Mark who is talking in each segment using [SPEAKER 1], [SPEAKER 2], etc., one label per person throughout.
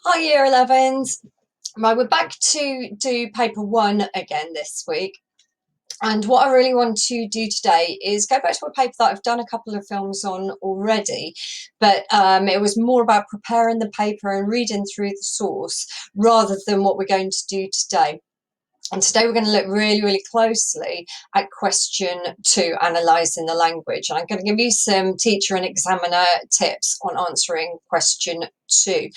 [SPEAKER 1] Hi Year 11s. Right, we're back to do paper one again this week. And what I really want to do today is go back to a paper that I've done a couple of films on already, but it was more about preparing the paper and reading through the source rather than what we're going to do today. And today we're going to look really, really closely at question two, analysing the language. And I'm going to give you some teacher and examiner tips on answering question two.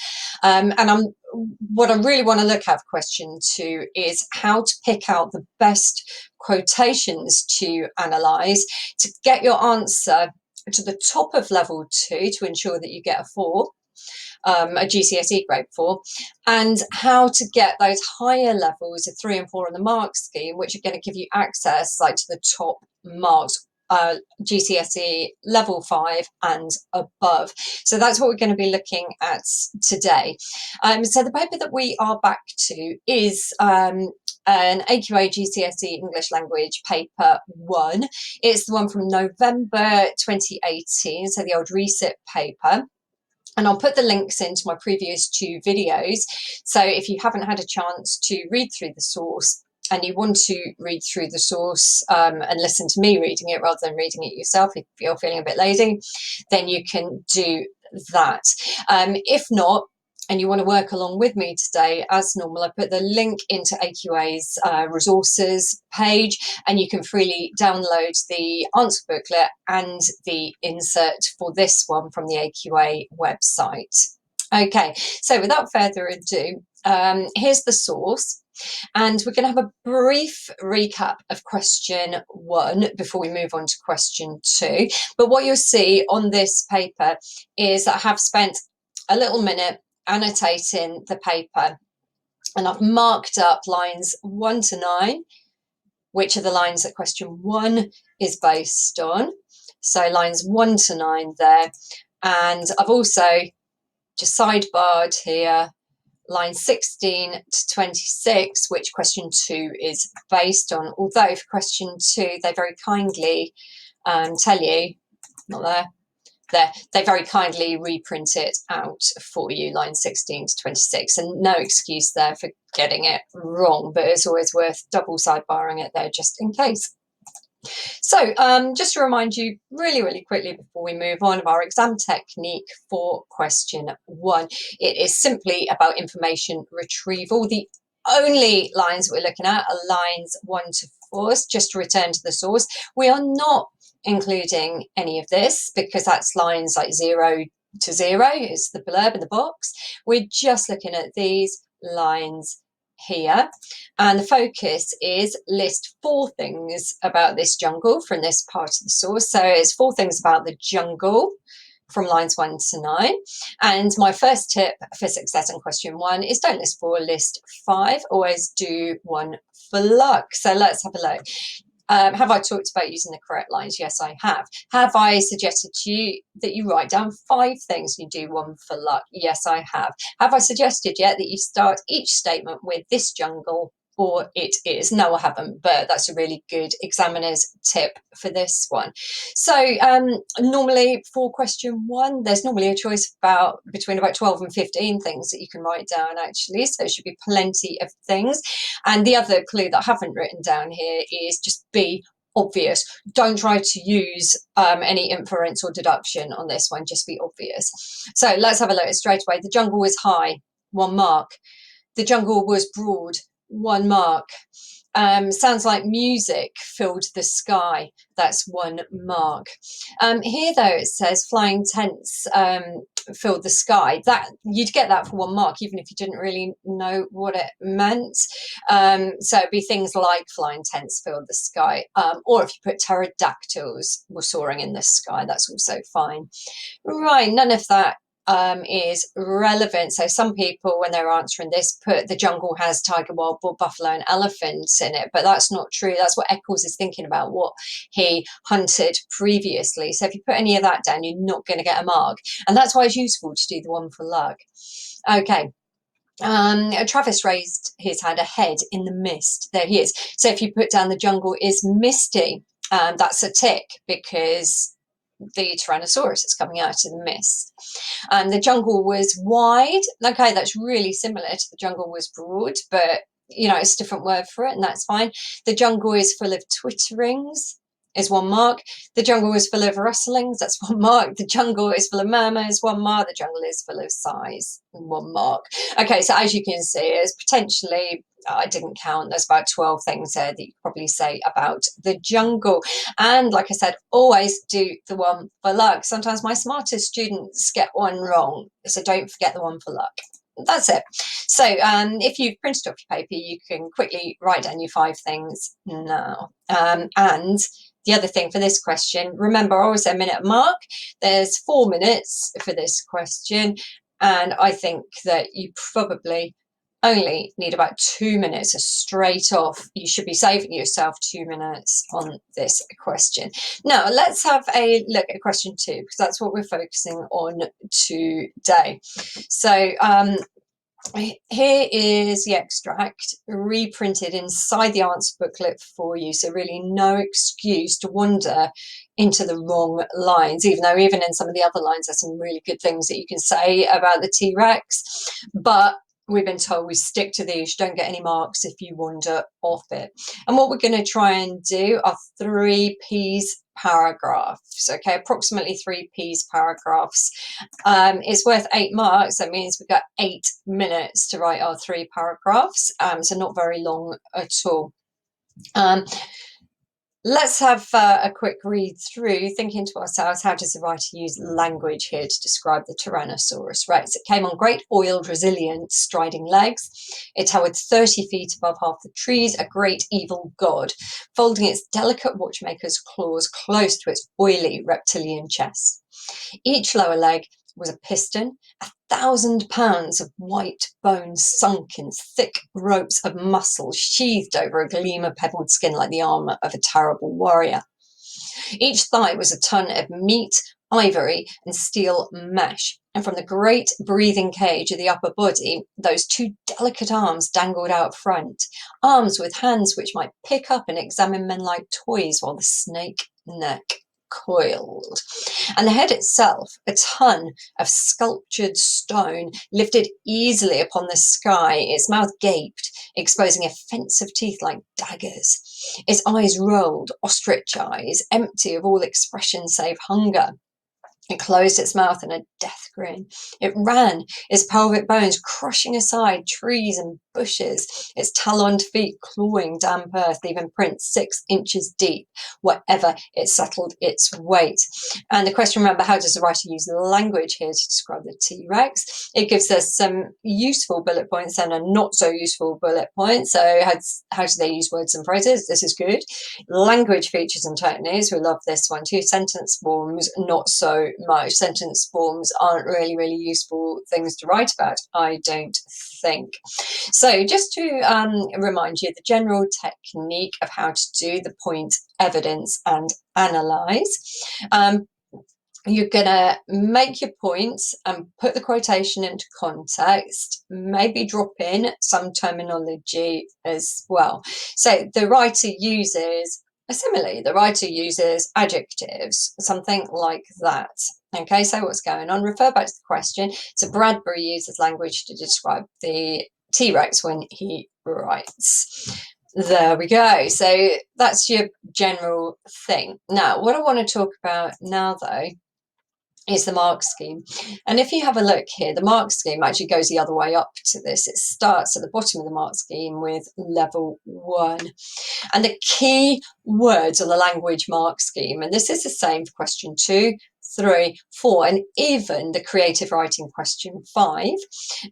[SPEAKER 1] What I really want to look at for question two is how to pick out the best quotations to analyse to get your answer to the top of level two to ensure that you get a 4. A GCSE grade 4, and how to get those higher levels of 3 and 4 on the mark scheme, which are going to give you access like to the top marks, GCSE level 5 and above. So that's what we're going to be looking at today. So the paper that we are back to is an AQA GCSE English language paper 1. It's the one from November 2018, so the old resit paper. And I'll put the links into my previous 2 videos. So if you haven't had a chance to read through the source and you want to read through the source and listen to me reading it rather than reading it yourself, if you're feeling a bit lazy, then you can do that. If not, and you want to work along with me today, as normal, I put the link into AQA's resources page, and you can freely download the answer booklet and the insert for this one from the AQA website. Okay, so without further ado, here's the source. And we're going to have a brief recap of question 1 before we move on to question 2. But what you'll see on this paper is that I have spent a little minute annotating the paper, and I've marked up lines 1 to 9, which are the lines that question 1 is based on. So lines 1 to 9 there. And I've also just sidebarred here line 16 to 26, which question 2 is based on. Although for question 2, they very kindly tell you, not there, they very kindly reprint it out for you, line 16 to 26, and no excuse there for getting it wrong, but it's always worth double sidebarring it there just in case. So just to remind you really, really quickly before we move on of our exam technique for question 1, it is simply about information retrieval. The only lines we're looking at are lines 1 to 4, just to return to the source. We are not including any of this because that's lines like 0 to 0 is the blurb in the box. We're just looking at these lines here, and the focus is list 4 things about this jungle from this part of the source. So it's 4 things about the jungle from lines 1 to 9. And my first tip for success in question 1 is don't list 4, list 5. Always do 1 for luck. So let's have a look. Have I talked about using the correct lines? Yes, I have. Have I suggested to you that you write down 5 things and you do 1 for luck? Yes, I have. Have I suggested yet that you start each statement with this jungle or it is? No, I haven't, but that's a really good examiner's tip for this one. So normally for question 1, there's normally a choice between about 12 and 15 things that you can write down actually, so there should be plenty of things. And the other clue that I haven't written down here is just be obvious. Don't try to use any inference or deduction on this one, just be obvious. So let's have a look straight away. The jungle was high, 1 mark. The jungle was broad, 1 mark. Sounds like music filled the sky, that's 1 mark. Here though it says flying tents filled the sky. That you'd get that for 1 mark even if you didn't really know what it meant. So it'd be things like flying tents filled the sky, or if you put pterodactyls were soaring in the sky, that's also fine. Right, none of that is relevant. So some people, when they're answering this, put the jungle has tiger, wild boar, buffalo and elephants in it, but that's not true. That's what Eccles is thinking about, what he hunted previously. So if you put any of that down, you're not going to get a mark, and that's why it's useful to do the 1 for luck. Okay. Travis raised his hand ahead in the mist. There he is. So if you put down the jungle is misty, that's a tick because the Tyrannosaurus is coming out of the mist. The jungle was wide. Okay, that's really similar to the jungle was broad, but you know, it's a different word for it, and that's fine. The jungle is full of twitterings, is 1 mark. The jungle is full of rustlings, that's 1 mark. The jungle is full of murmurs, 1 mark. The jungle is full of sighs, 1 mark. Okay, so as you can see, it's potentially, I didn't count, there's about 12 things there that you could probably say about the jungle. And like I said, always do the 1 for luck. Sometimes my smartest students get 1 wrong, so don't forget the 1 for luck. That's it. So if you've printed off your paper, you can quickly write down your 5 things now. And the other thing for this question, remember, I always say a minute mark. There's 4 minutes for this question, and I think that you probably only need about 2 minutes. So straight off, you should be saving yourself 2 minutes on this question. Now let's have a look at question 2, because that's what we're focusing on today. So here is the extract reprinted inside the answer booklet for you, so really no excuse to wander into the wrong lines, even though even in some of the other lines there's some really good things that you can say about the T-Rex, but we've been told we stick to these, don't get any marks if you wander off it. And what we're going to try and do are 3 P's paragraphs, okay, approximately 3 P's paragraphs. It's worth 8 marks. That means we've got 8 minutes to write our 3 paragraphs, so not very long at all. Let's have a quick read through, thinking to ourselves, how does the writer use language here to describe the Tyrannosaurus Rex? It came on great oiled, resilient, striding legs. It towered 30 feet above half the trees, a great evil god, folding its delicate watchmaker's claws close to its oily reptilian chest. Each lower leg was a piston, 1,000 pounds of white bone sunk in thick ropes of muscle sheathed over a gleam of pebbled skin like the armour of a terrible warrior. Each thigh was a ton of meat, ivory and steel mesh, and from the great breathing cage of the upper body, those 2 delicate arms dangled out front, arms with hands which might pick up and examine men like toys while the snake neck coiled. And the head itself, a ton of sculptured stone, lifted easily upon the sky, its mouth gaped, exposing offensive teeth like daggers. Its eyes rolled, ostrich eyes, empty of all expression save hunger. It closed its mouth in a death grin. It ran, its pelvic bones crushing aside trees and bushes, its taloned feet clawing damp earth, leaving prints 6 inches deep wherever it settled its weight. And the question, remember, how does the writer use language here to describe the T-Rex? It gives us some useful bullet points and a not so useful bullet point. So how do they use words and phrases? This is good. Language features and techniques, we love this one too. Sentence forms, not so much. Sentence forms aren't really useful things to write about, I don't think. So just to remind you the general technique of how to do the point, evidence and analyse. You're going to make your points and put the quotation into context, maybe drop in some terminology as well. So the writer uses a simile, the writer uses adjectives, something like that. Okay, so what's going on? Refer back to the question. So Bradbury uses language to describe the T-Rex when he writes. There we go. So that's your general thing. Now, what I want to talk about now, though, is the mark scheme. And if you have a look here, the mark scheme actually goes the other way up to this. It starts at the bottom of the mark scheme with level 1. And the key words on the language mark scheme, and this is the same for question 2, 3, 4, and even the creative writing question 5.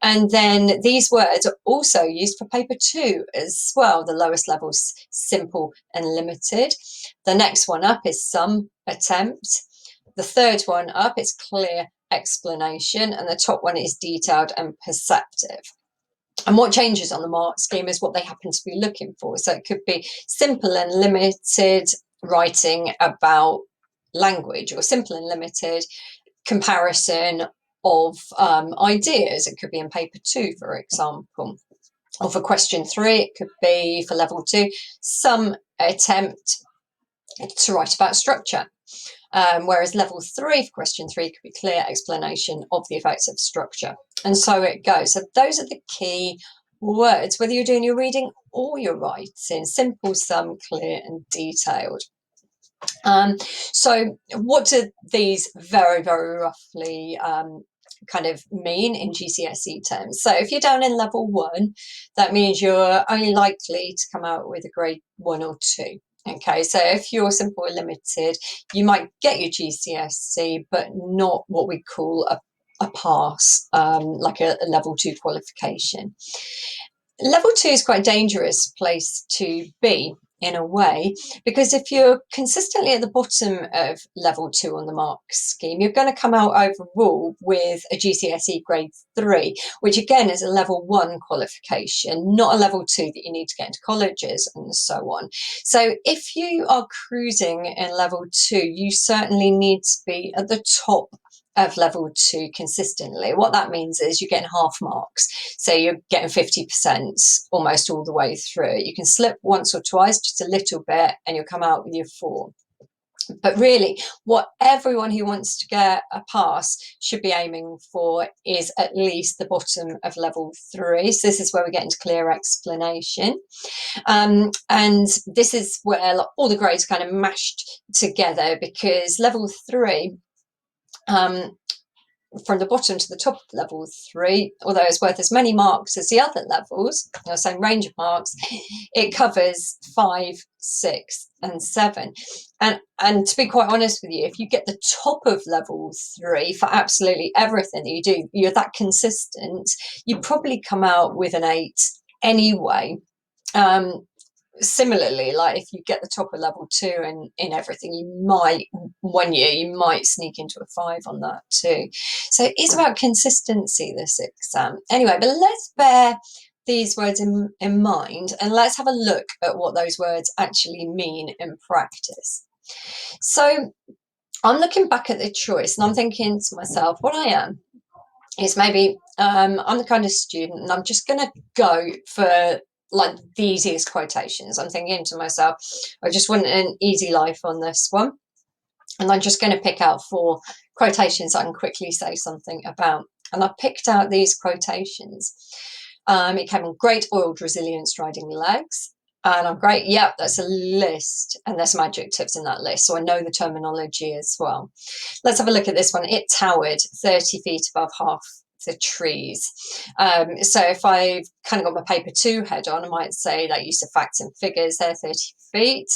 [SPEAKER 1] And then these words are also used for paper 2 as well. The lowest level's simple and limited. The next one up is some, attempt. The third one up is clear, explanation, and the top one is detailed and perceptive. And what changes on the mark scheme is what they happen to be looking for. So it could be simple and limited writing about language, or simple and limited comparison of ideas. It could be in paper 2, for example. Or for question 3, it could be for level 2, some attempt to write about structure. whereas level 3 for question 3 could be clear explanation of the effects of structure. And so it goes. So those are the key words, whether you're doing your reading or your writing: simple, some, clear, and detailed. So what do these very, very roughly kind of mean in GCSE terms? So if you're down in level 1, that means you're only likely to come out with a grade 1 or 2. Okay, so if you're simple or limited, you might get your GCSE, but not what we call a pass, like a level 2 qualification. Level 2 is quite a dangerous place to be in a way, because if you're consistently at the bottom of level 2 on the mark scheme, you're going to come out overall with a GCSE grade 3, which again is a level 1 qualification, not a level 2 that you need to get into colleges and so on. So if you are cruising in level 2, you certainly need to be at the top of level 2 consistently. What that means is you're getting half marks, so you're getting 50% almost all the way through. You can slip once or twice, just a little bit, and you'll come out with your 4. But really, what everyone who wants to get a pass should be aiming for is at least the bottom of level 3. So this is where we get into clear explanation. And this is where all the grades kind of mashed together, because level 3, from the bottom to the top of level 3, although it's worth as many marks as the other levels, the same range of marks, it covers 5, 6, and 7. And to be quite honest with you, if you get the top of level 3 for absolutely everything that you do, you're that consistent, you probably come out with an 8 anyway. Similarly, like if you get the top of level 2 in everything, you might, one year, you might sneak into a 5 on that too. So it's about consistency, this exam. Anyway, but let's bear these words in mind, and let's have a look at what those words actually mean in practice. So I'm looking back at the choice and I'm thinking to myself, what I am is maybe I'm the kind of student, and I'm just going to go for like the easiest quotations. I'm thinking to myself, I just want an easy life on this one, and I'm just going to pick out 4 quotations I can quickly say something about. And I picked out these quotations. It came on great oiled, resilient striding legs. And I'm great, yeah, that's a list, and there's some adjectives in that list, so I know the terminology as well. Let's have a look at this one. It towered 30 feet above half the trees. So if I've kind of got my paper 2 head on, I might say that use of facts and figures, they're 30 feet.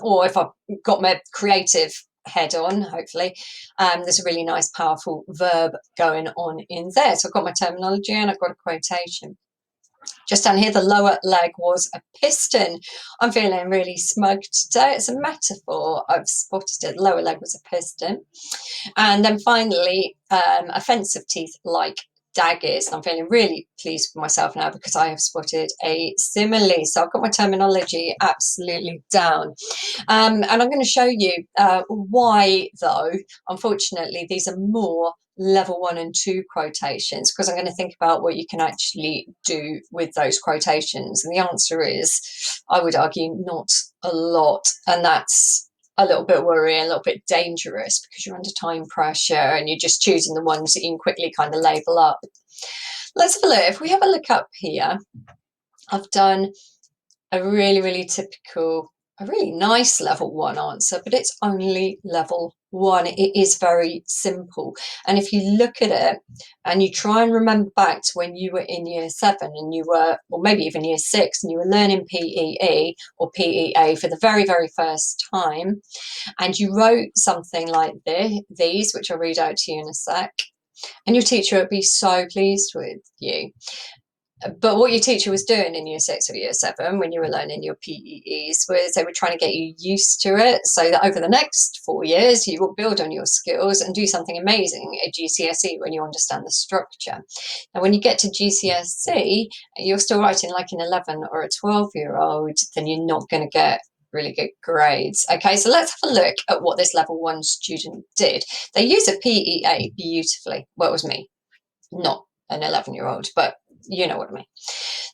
[SPEAKER 1] Or if I've got my creative head on, hopefully, there's a really nice, powerful verb going on in there. So I've got my terminology and I've got a quotation. Just down here, the lower leg was a piston. I'm feeling really smug today. It's a metaphor. I've spotted it. The lower leg was a piston. And then finally, offensive teeth like daggers. And I'm feeling really pleased with myself now because I have spotted a simile. So I've got my terminology absolutely down. And I'm going to show you why, though, unfortunately, these are more level 1 and 2 quotations, because I'm going to think about what you can actually do with those quotations. And the answer is, I would argue, not a lot. And that's a little bit worrying, a little bit dangerous, because you're under time pressure and you're just choosing the ones that you can quickly kind of label up. Let's have a look. If we have a look up here, I've done a really, really typical, a really nice level 1 answer, but it's only level 1. It is very simple. And if you look at it and you try and remember back to when you were in year 7 and you were, or maybe even year 6, and you were learning PEE or PEA for the very, very first time, and you wrote something like these, which I'll read out to you in a sec, and your teacher would be so pleased with you. But what your teacher was doing in year 6 or year 7 when you were learning your PEEs was they were trying to get you used to it, so that over the next 4 years you will build on your skills and do something amazing at GCSE when you understand the structure. Now when you get to GCSE, you're still writing like an 11 or a 12-year-old, then you're not going to get really good grades. Okay, so let's have a look at what this level 1 student did. They use a PEA beautifully. Well, it was me, not an 11-year-old, but you know what I mean.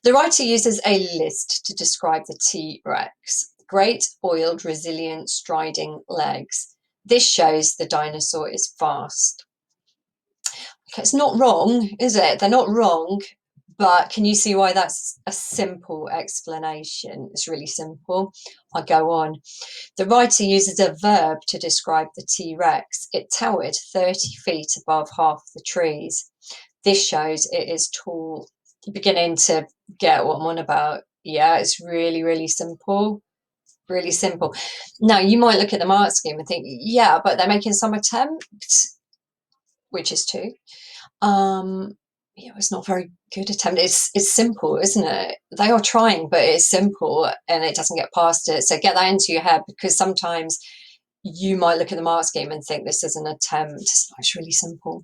[SPEAKER 1] The writer uses a list to describe the T-Rex. Great, oiled, resilient, striding legs. This shows the dinosaur is fast. Okay, it's not wrong, is it? They're not wrong, but can you see why that's a simple explanation? It's really simple. I go on. The writer uses a verb to describe the T-Rex. It towered 30 feet above half the trees. This shows it is tall. You're beginning to get what I'm on about. Yeah, it's really, really simple. Really simple. Now, you might look at the mark scheme and think, yeah, but they're making some attempt, which is true. It's not a very good attempt. It's simple, isn't it? They are trying, but it's simple and it doesn't get past it. So get that into your head, because sometimes you might look at the mark scheme and think this is an attempt. It's really simple.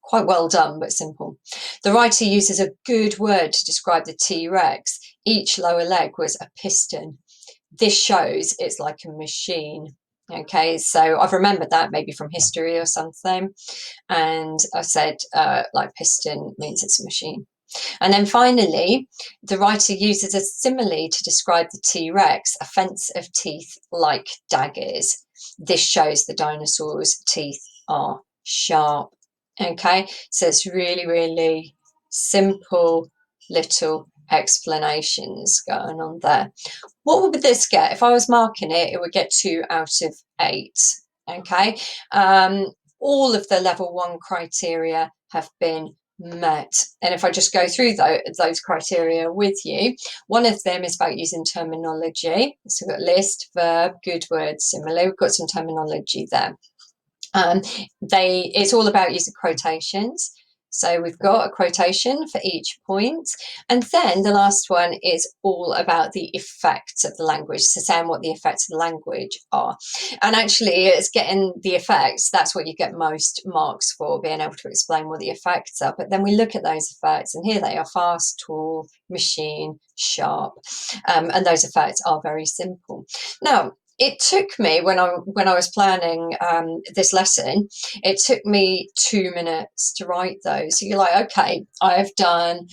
[SPEAKER 1] Quite well done, but simple. The writer uses a good word to describe the T-Rex. Each lower leg was a piston. This shows it's like a machine. Okay, so I've remembered that maybe from history or something. And I said, like piston means it's a machine. And then finally, the writer uses a simile to describe the T-Rex, a fence of teeth like daggers. This shows the dinosaur's teeth are sharp. Okay, so it's really, really simple little explanations going on there. What would this get? If I was marking it, it would get 2 out of 8. Okay, all of the level 1 criteria have been met. And if I just go through those criteria with you, one of them is about using terminology. So we've got list, verb, good word, simile. We've got some terminology there. It's all about using quotations. So we've got a quotation for each point. And then the last one is all about the effects of the language, so saying what the effects of the language are. And actually, it's getting the effects. That's what you get most marks for, being able to explain what the effects are. But then we look at those effects, and here they are: fast, tall, machine, sharp. And those effects are very simple. Now, it took me, when I was planning this lesson, it took me 2 minutes to write those. So you're like, okay, I have done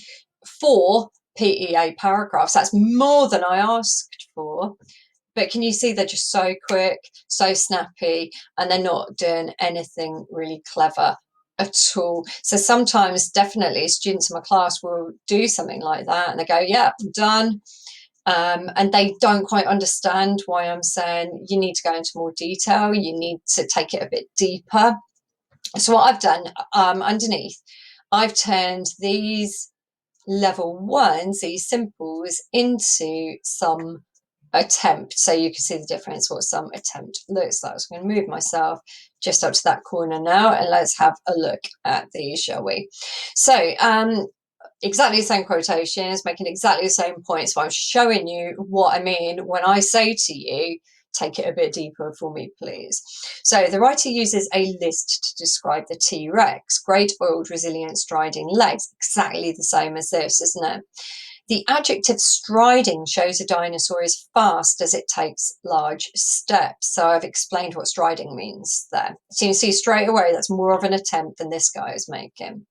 [SPEAKER 1] 4 PEA paragraphs. That's more than I asked for. But can you see they're just so quick, so snappy, and they're not doing anything really clever at all. So sometimes, definitely, students in my class will do something like that and they go, yeah, I'm done. And they don't quite understand why I'm saying you need to go into more detail, you need to take it a bit deeper. So what I've done, underneath, I've turned these level 1s, these simples, into some attempt, so you can see the difference what some attempt looks like. So I'm going to move myself just up to that corner now, and let's have a look at these, shall we? So exactly the same quotations, making exactly the same points, but I'm showing you what I mean when I say to you, take it a bit deeper for me, please. So the writer uses a list to describe the T-Rex. Great oiled, resilient, striding legs. Exactly the same as this, isn't it? The adjective striding shows a dinosaur is fast as it takes large steps. So I've explained what striding means there. So you can see straight away that's more of an attempt than this guy is making.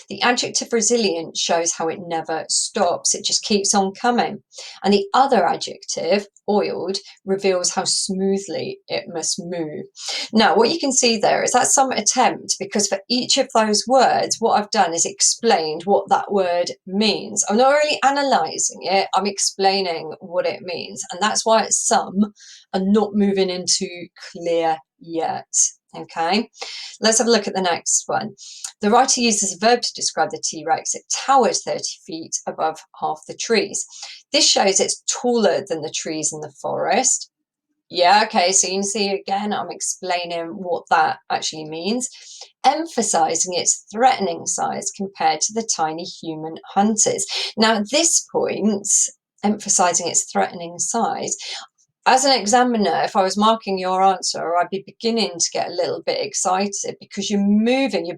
[SPEAKER 1] The adjective resilient shows how it never stops. It just keeps on coming. And the other adjective, oiled, reveals how smoothly it must move. Now, what you can see there is that's some attempt, because for each of those words, what I've done is explained what that word means. I'm not really analysing it, I'm explaining what it means. And that's why it's some and not moving into clear yet. Okay, let's have a look at the next one. The writer uses a verb to describe the T-Rex. It towers 30 feet above half the trees. This shows it's taller than the trees in the forest. Yeah, okay, so you can see again, I'm explaining what that actually means, emphasizing its threatening size compared to the tiny human hunters. Now, at this point, emphasizing its threatening size, as an examiner, if I was marking your answer, I'd be beginning to get a little bit excited, because you're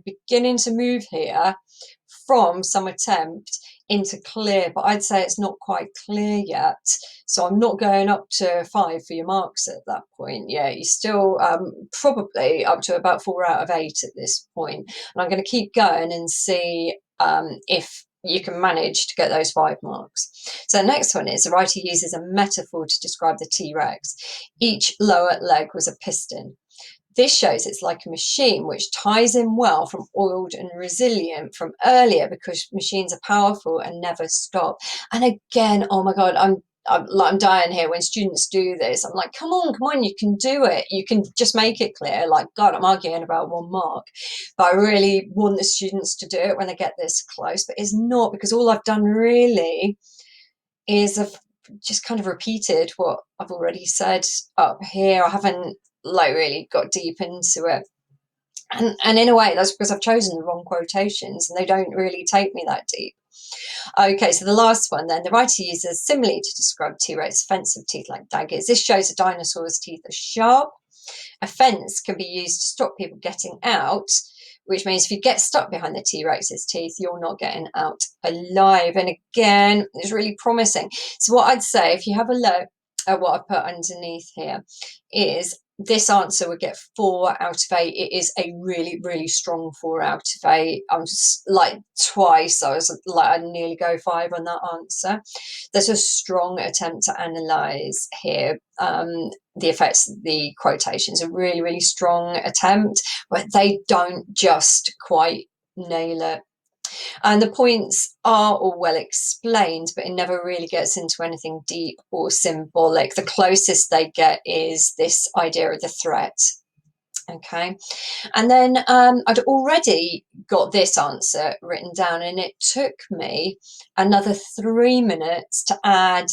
[SPEAKER 1] beginning to move here from some attempt into clear, but I'd say it's not quite clear yet. So I'm not going up to 5 for your marks at that point. Yeah, you're still probably up to about 4 out of 8 at this point. And I'm going to keep going and see if you can manage to get those 5 marks. So the next one is the writer uses a metaphor to describe the T-Rex. Each lower leg was a piston. This shows it's like a machine, which ties in well from oiled and resilient from earlier, because machines are powerful and never stop. And again, oh my God, I'm dying here when students do this. I'm like, come on, you can do it. You can just make it clear. Like, God, I'm arguing about 1 mark. But I really want the students to do it when they get this close. But it's not, because all I've done really is I've just kind of repeated what I've already said up here. I haven't like really got deep into it. And in a way, that's because I've chosen the wrong quotations and they don't really take me that deep. Okay, so the last one then. The writer uses simile to describe T-Rex offensive teeth like daggers. This shows a dinosaur's teeth are sharp. A fence can be used to stop people getting out, which means if you get stuck behind the T-Rex's teeth, you're not getting out alive. And again, it's really promising. So what I'd say, if you have a look at what I've put underneath here, is this answer would get 4 out of 8. It is a really, really strong 4 out of 8. I'm just like twice, I was like, I'd nearly go 5 on that answer. There's a strong attempt to analyse here. The effects of the quotations, a really, really strong attempt, but they don't just quite nail it. And the points are all well explained, but it never really gets into anything deep or symbolic. The closest they get is this idea of the threat. Okay, and then I'd already got this answer written down, and it took me another 3 minutes to add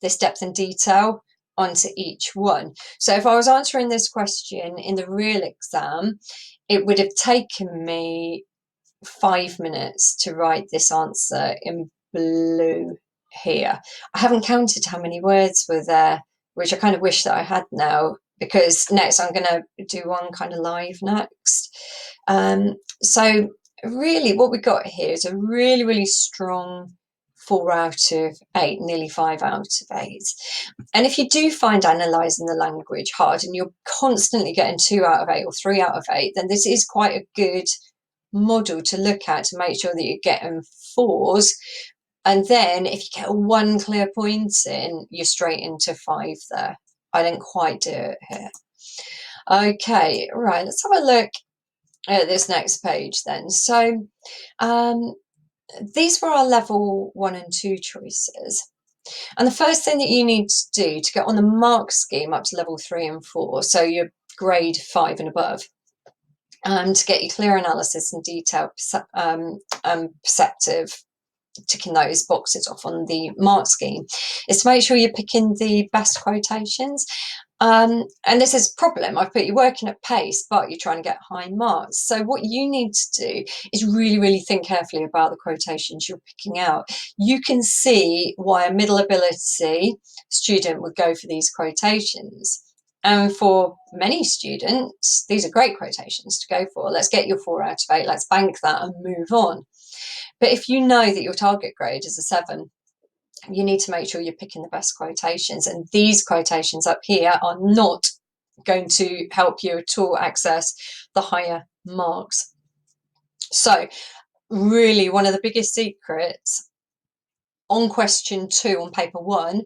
[SPEAKER 1] this depth and detail onto each one. So if I was answering this question in the real exam, it would have taken me 5 minutes to write this answer in blue here. I haven't counted how many words were there, which I kind of wish that I had now, because next I'm going to do one kind of live next. So really what we got here is a really, really strong 4 out of 8, nearly 5 out of 8. And if you do find analysing the language hard and you're constantly getting 2 out of 8 or 3 out of 8, then this is quite a good model to look at to make sure that you're getting 4s. And then if you get 1 clear point in, you're straight into 5 there. I didn't quite do it here. Okay, right, let's have a look at this next page then. So these were our level 1 and 2 choices. And the first thing that you need to do to get on the mark scheme up to level 3 and 4, so your grade 5 and above, to get your clear analysis and detailed perceptive, ticking those boxes off on the mark scheme, is to make sure you're picking the best quotations. And this is a problem. I've put you working at pace, but you're trying to get high marks. So what you need to do is really, really think carefully about the quotations you're picking out. You can see why a middle ability student would go for these quotations. And for many students, these are great quotations to go for. Let's get your 4 out of 8. Let's bank that and move on. But if you know that your target grade is a 7, you need to make sure you're picking the best quotations. And these quotations up here are not going to help you at all access the higher marks. So really, one of the biggest secrets on question 2 on paper 1,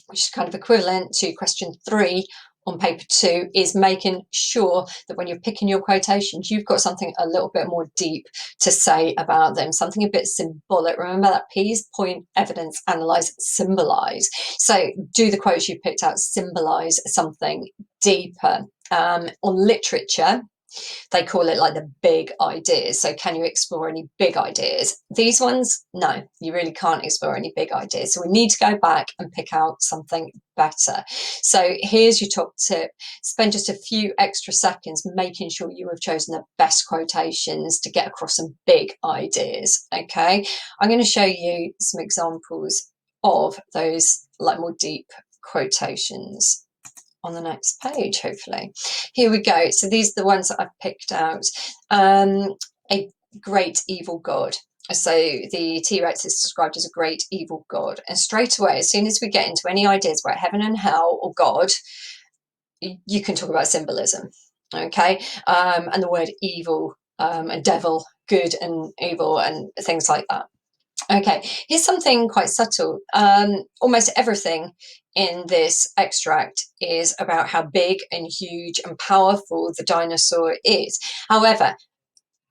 [SPEAKER 1] which is kind of equivalent to question 3 on paper 2, is making sure that when you're picking your quotations, you've got something a little bit more deep to say about them, something a bit symbolic. Remember that P's: point, evidence, analyze, symbolize. So do the quotes you picked out symbolize something deeper. On literature, they call it like the big ideas. So can you explore any big ideas? These ones, no, you really can't explore any big ideas. So we need to go back and pick out something better. So here's your top tip. Spend just a few extra seconds making sure you have chosen the best quotations to get across some big ideas. Okay, I'm going to show you some examples of those like more deep quotations on the next page, hopefully. Here we go. So these are the ones that I've picked out. A great evil god. So the T-Rex is described as a great evil god. And straight away, as soon as we get into any ideas about heaven and hell or God, you can talk about symbolism. Okay, and the word evil and devil, good and evil, and things like that. Okay, here's something quite subtle. Almost everything in this extract is about how big and huge and powerful the dinosaur is. However,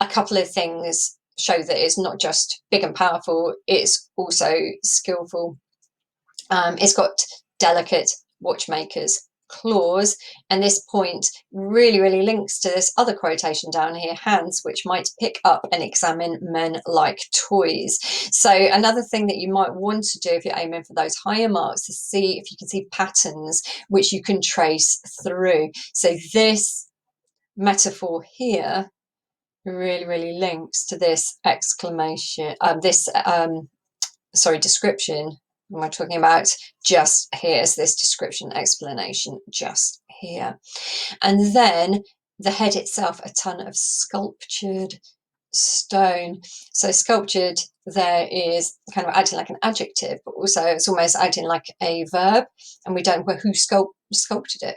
[SPEAKER 1] a couple of things show that it's not just big and powerful, it's also skillful. It's got delicate watchmaker's claws, and this point really links to this other quotation down here, hands which might pick up and examine men like toys. So another thing that you might want to do if you're aiming for those higher marks is see if you can see patterns which you can trace through. So this metaphor here really links to this exclamation, description. We're talking about just here's this description, explanation just here. And then the head itself, a ton of sculptured stone. So sculptured there is kind of acting like an adjective, but also it's almost acting like a verb, and we don't know who sculpted it,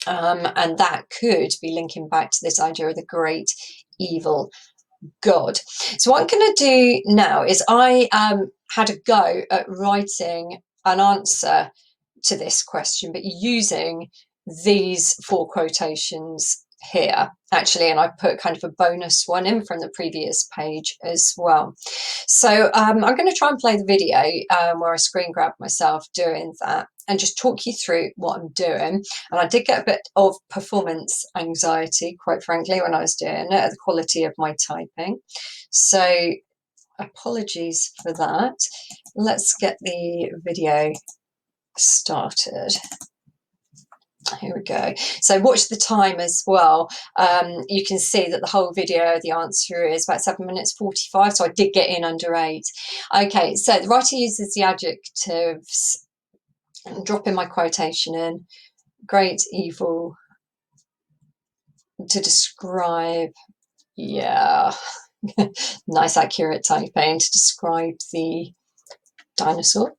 [SPEAKER 1] and that could be linking back to this idea of the great evil God. So what I'm going to do now is I had a go at writing an answer to this question, but using these 4 quotations here actually, and I put kind of a bonus one in from the previous page as well. So I'm going to try and play the video where I screen grab myself doing that and just talk you through what I'm doing. And I did get a bit of performance anxiety, quite frankly, when I was doing it, the quality of my typing. So apologies for that. Let's get the video started. Here we go. So watch the time as well. You can see that the whole video, the answer is about 7 minutes 45. So I did get in under 8. Okay, so the writer uses the adjectives. I'm dropping my quotation in. Great, evil, to describe, yeah, nice accurate typing, to describe the dinosaur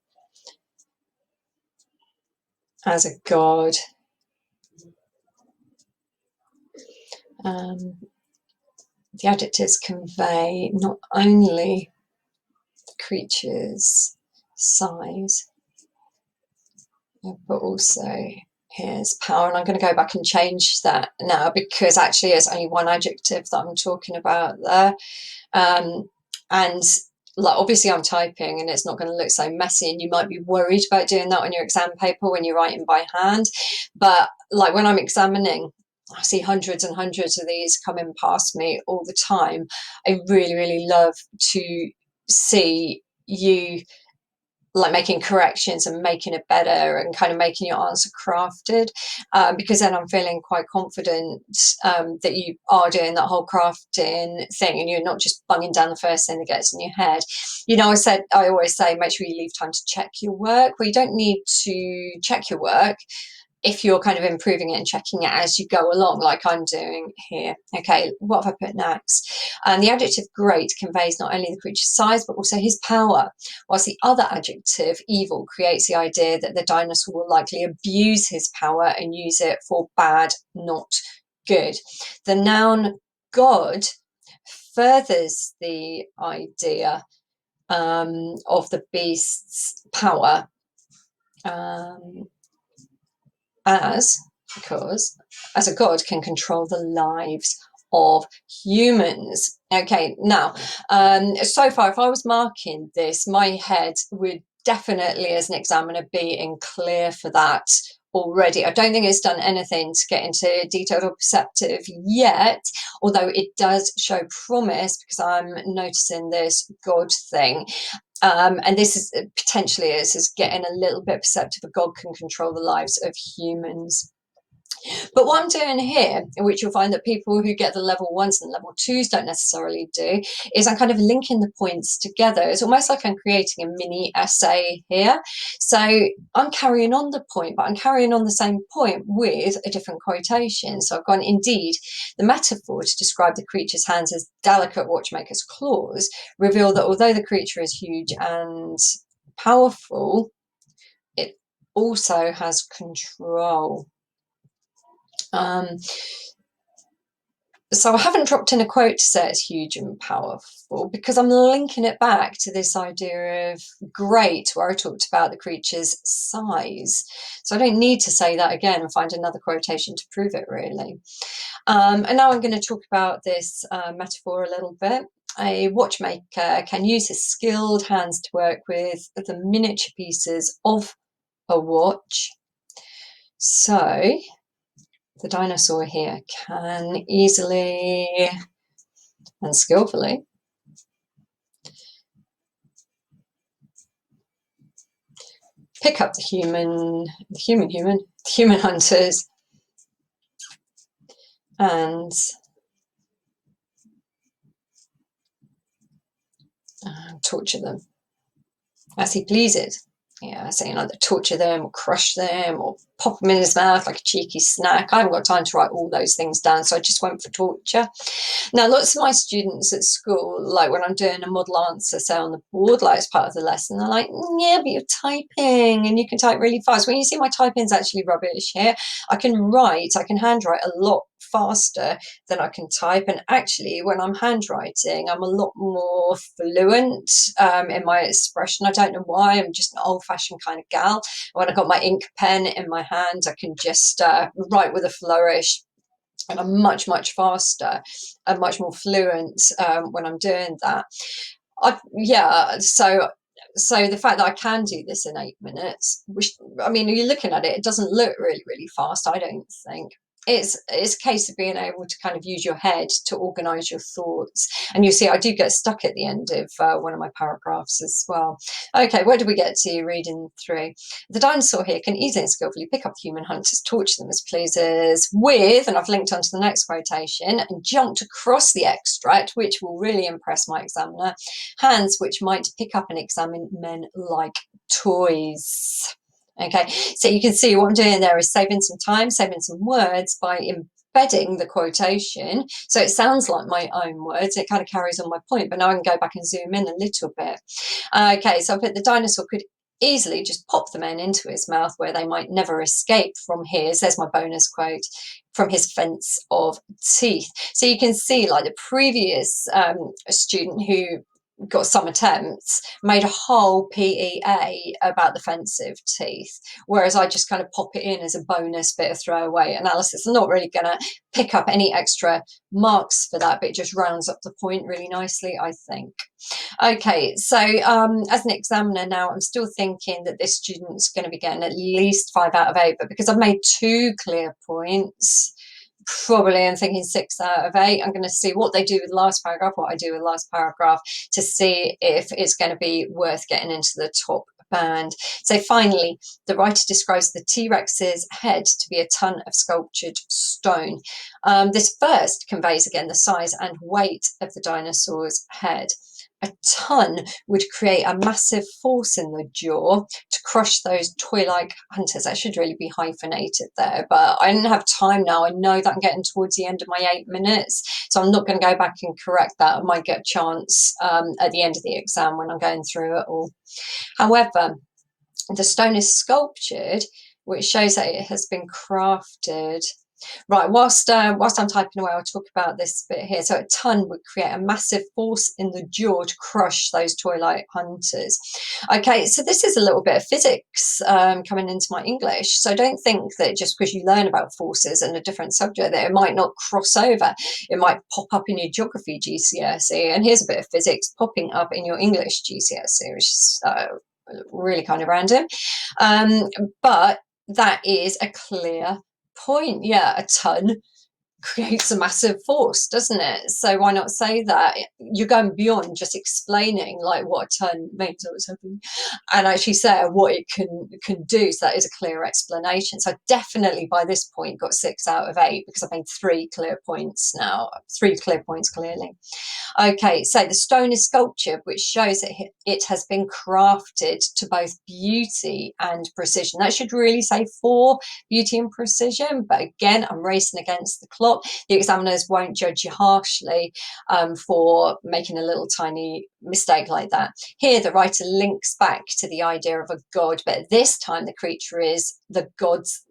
[SPEAKER 1] as a god. The adjectives convey not only the creature's size, but also his power. And I'm going to go back and change that now, because actually it's only one adjective that I'm talking about there. And like, obviously I'm typing and it's not going to look so messy, and you might be worried about doing that on your exam paper when you're writing by hand. But like when I'm examining, I see hundreds and hundreds of these coming past me all the time. I really love to see you like making corrections and making it better and kind of making your answer crafted, because then I'm feeling quite confident that you are doing that whole crafting thing and you're not just bunging down the first thing that gets in your head. You know, I always say make sure you leave time to check your work. Well, you don't need to check your work if you're kind of improving it and checking it as you go along, like I'm doing here. Okay, what have I put next? The adjective great conveys not only the creature's size, but also his power, whilst the other adjective, evil, creates the idea that the dinosaur will likely abuse his power and use it for bad, not good. The noun God furthers the idea of the beast's power, because as a god can control the lives of humans. Okay, now so far if I was marking this, my head would definitely as an examiner be in clear for that already. I don't think it's done anything to get into detailed or perceptive yet, although it does show promise because I'm noticing this god thing. And this is potentially is getting a little bit perceptive. A god can control the lives of humans. But what I'm doing here, which you'll find that people who get the level 1s and level 2s don't necessarily do, is I'm kind of linking the points together. It's almost like I'm creating a mini essay here. So I'm carrying on the point, but I'm carrying on the same point with a different quotation. So I've gone, indeed, the metaphor to describe the creature's hands as delicate watchmaker's claws reveal that although the creature is huge and powerful, it also has control. So I haven't dropped in a quote to say it's huge and powerful because I'm linking it back to this idea of great, where I talked about the creature's size. So I don't need to say that again and find another quotation to prove it, really. And now I'm going to talk about this metaphor a little bit. A watchmaker can use his skilled hands to work with the miniature pieces of a watch. So the dinosaur here can easily and skillfully pick up the human hunters and torture them as he pleases. Yeah, saying either torture them or crush them or pop them in his mouth like a cheeky snack. I haven't got time to write all those things down, so I just went for torture. Now, lots of my students at school, like when I'm doing a model answer, say on the board, like as part of the lesson, they're like, yeah, but you're typing and you can type really fast. When you see my typing's actually rubbish here, I can handwrite a lot faster than I can type. And actually, when I'm handwriting, I'm a lot more fluent in my expression. I don't know why. I'm just an old-fashioned kind of gal. When I've got my ink pen in my hand, I can just write with a flourish. And I'm much, much faster and much more fluent when I'm doing that. So the fact that I can do this in 8 minutes, which, I mean, you're looking at it, it doesn't look really, really fast, I don't think. It's a case of being able to kind of use your head to organise your thoughts. And you see, I do get stuck at the end of one of my paragraphs as well. Okay, where do we get to reading through? The dinosaur here can easily and skillfully pick up the human hunters, torture them as pleases with, and I've linked onto the next quotation, and jumped across the extract, which will really impress my examiner, hands which might pick up and examine men like toys. Okay, so you can see what I'm doing there is saving some time, saving some words by embedding the quotation. So it sounds like my own words. It kind of carries on my point, but now I can go back and zoom in a little bit. Okay, so I put the dinosaur could easily just pop the men into his mouth where they might never escape from his, there's my bonus quote, from his fence of teeth. So you can see, like the previous student who got some attempts, made a whole PEA about the fence of teeth, whereas I just kind of pop it in as a bonus bit of throwaway analysis. I'm not really going to pick up any extra marks for that, but it just rounds up the point really nicely, I think. Okay, so as an examiner now, I'm still thinking that this student's going to be getting at least 5 out of 8, but because I've made 2 clear points, probably I'm thinking 6 out of 8. I'm going to see what they do with the last paragraph, what I do with the last paragraph, to see if it's going to be worth getting into the top band. So finally, the writer describes the T-Rex's head to be a ton of sculptured stone. This first conveys again the size and weight of the dinosaur's head. A ton would create a massive force in the jaw to crush those toy-like hunters. That should really be hyphenated there, but I didn't have time now. I know that I'm getting towards the end of my 8 minutes, so I'm not going to go back and correct that. I might get a chance at the end of the exam when I'm going through it all. However, the stone is sculptured, which shows that it has been crafted. Right, whilst I'm typing away, I'll talk about this bit here. So a ton would create a massive force in the jaw to crush those toy-like hunters. Okay, so this is a little bit of physics coming into my English. So don't think that just because you learn about forces and a different subject that it might not cross over. It might pop up in your geography GCSE. And here's a bit of physics popping up in your English GCSE, which is really kind of random. But that is a clear point. Yeah, a ton creates a massive force, doesn't it? So why not say that? You're going beyond just explaining like what a ton means or something, and actually say what it can do. So that is a clear explanation. So I definitely by this point got 6 out of 8 because I've made 3 clear points now. 3 clear points clearly. Okay, so the stone is sculptured, which shows that it has been crafted to both beauty and precision. That should really say for beauty and precision, but again, I'm racing against the clock. The examiners won't judge you harshly for making a little tiny mistake like that. Here, the writer links back to the idea of a god, but this time the creature is the God's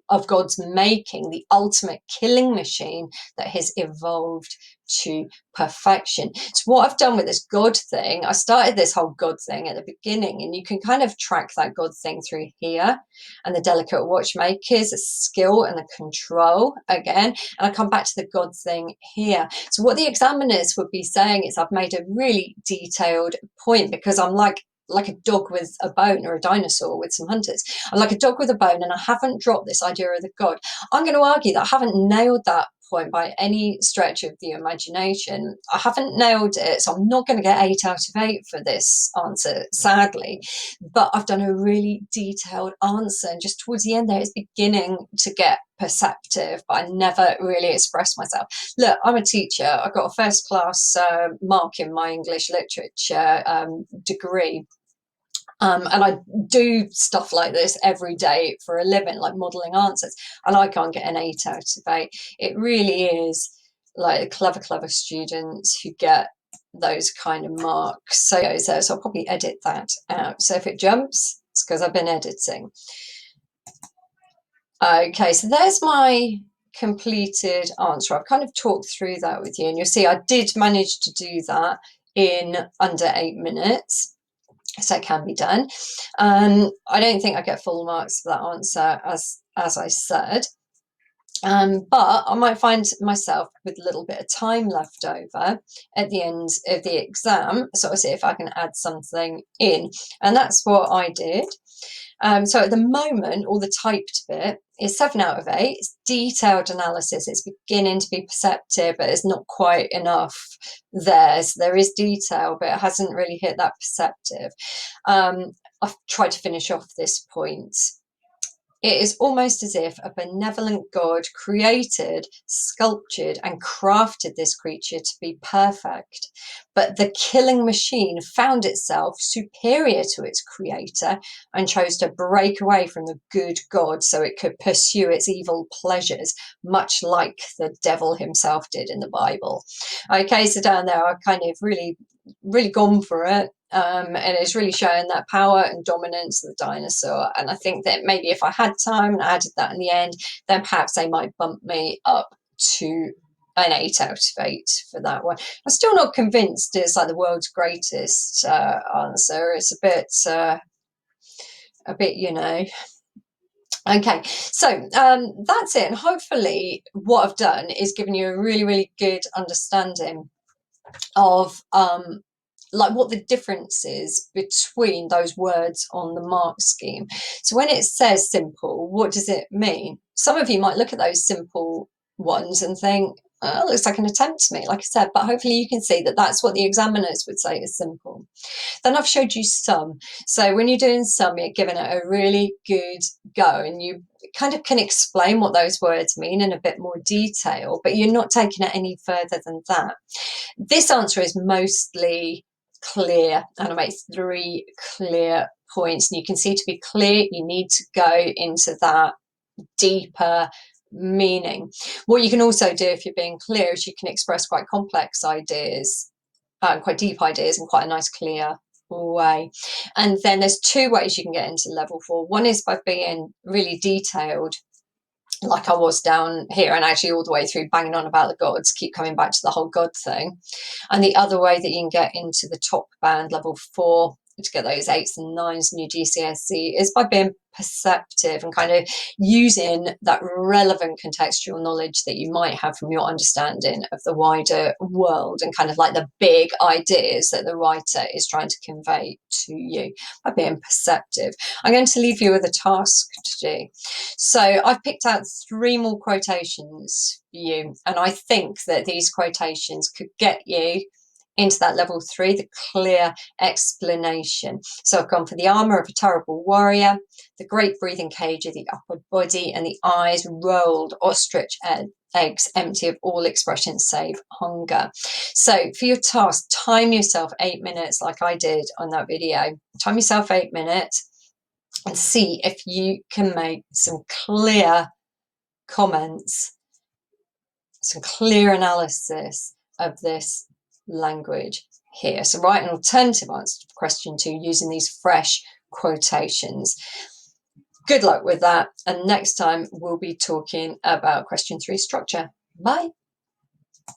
[SPEAKER 1] making, the ultimate killing machine that has evolved to perfection. So what I've done with this God thing, I started this whole God thing at the beginning, and you can kind of track that God thing through here, and the delicate watchmakers, the skill and the control again, and I come back to the God thing here. So what the examiners would be saying is I've made a really detailed point, because I'm like a dog with a bone, or a dinosaur with some hunters. I'm like a dog with a bone, and I haven't dropped this idea of the God. I'm going to argue that I haven't nailed that point by any stretch of the imagination. I haven't nailed it, so I'm not going to get 8 out of 8 for this answer, sadly, but I've done a really detailed answer, and just towards the end there, it's beginning to get perceptive, but I never really expressed myself. Look, I'm a teacher. I got a first class mark in my English literature degree. And I do stuff like this every day for a living, like modelling answers, and I can't get an 8 out of 8. It really is like clever students who get those kind of marks. So I'll probably edit that out. So if it jumps, it's because I've been editing. Okay, so there's my completed answer. I've kind of talked through that with you, and you'll see I did manage to do that in under 8 minutes. So it can be done. I don't think I get full marks for that answer, as I said, but I might find myself with a little bit of time left over at the end of the exam, so I'll see if I can add something in, and that's what I did. So at the moment, all the typed bit is 7 out of 8. It's detailed analysis. It's beginning to be perceptive, but it's not quite enough there. So there is detail, but it hasn't really hit that perceptive. I've tried to finish off this point. It is almost as if a benevolent God created, sculptured, and crafted this creature to be perfect. But the killing machine found itself superior to its creator and chose to break away from the good God so it could pursue its evil pleasures, much like the devil himself did in the Bible. Okay, so down there, I've kind of really gone for it. And it's really showing that power and dominance of the dinosaur. And I think that maybe if I had time and I added that in the end, then perhaps they might bump me up to an 8 out of 8 for that one. I'm still not convinced it's like the world's greatest answer. It's a bit, you know. Okay, so that's it. And hopefully what I've done is given you a really good understanding of like what the difference is between those words on the mark scheme. So when it says simple, what does it mean? Some of you might look at those simple ones and think, oh, it looks like an attempt to me, like I said, but hopefully you can see that that's what the examiners would say is simple. Then I've showed you some. So when you're doing some, you're giving it a really good go, and you kind of can explain what those words mean in a bit more detail, but you're not taking it any further than that. This answer is mostly clear, and I make 3 clear points, and you can see to be clear you need to go into that deeper meaning. What you can also do if you're being clear is you can express quite complex ideas, quite deep ideas in quite a nice clear way. And then there's 2 ways you can get into level 4. One is by being really detailed, like I was down here, and actually all the way through banging on about the gods, keep coming back to the whole God thing. And the other way that you can get into the top band, level 4, to get those 8s and 9s in your GCSE, is by being perceptive and kind of using that relevant contextual knowledge that you might have from your understanding of the wider world, and kind of like the big ideas that the writer is trying to convey to you by being perceptive. I'm going to leave you with a task to do. So I've picked out 3 more quotations for you, and I think that these quotations could get you into that level 3, the clear explanation. So I've gone for the armour of a terrible warrior, the great breathing cage of the upward body, and the eyes rolled ostrich eggs, empty of all expression save hunger. So for your task, time yourself 8 minutes like I did on that video. Time yourself 8 minutes and see if you can make some clear comments, some clear analysis of this language here. So write an alternative answer to question 2 using these fresh quotations. Good luck with that. And next time we'll be talking about question 3 structure. Bye.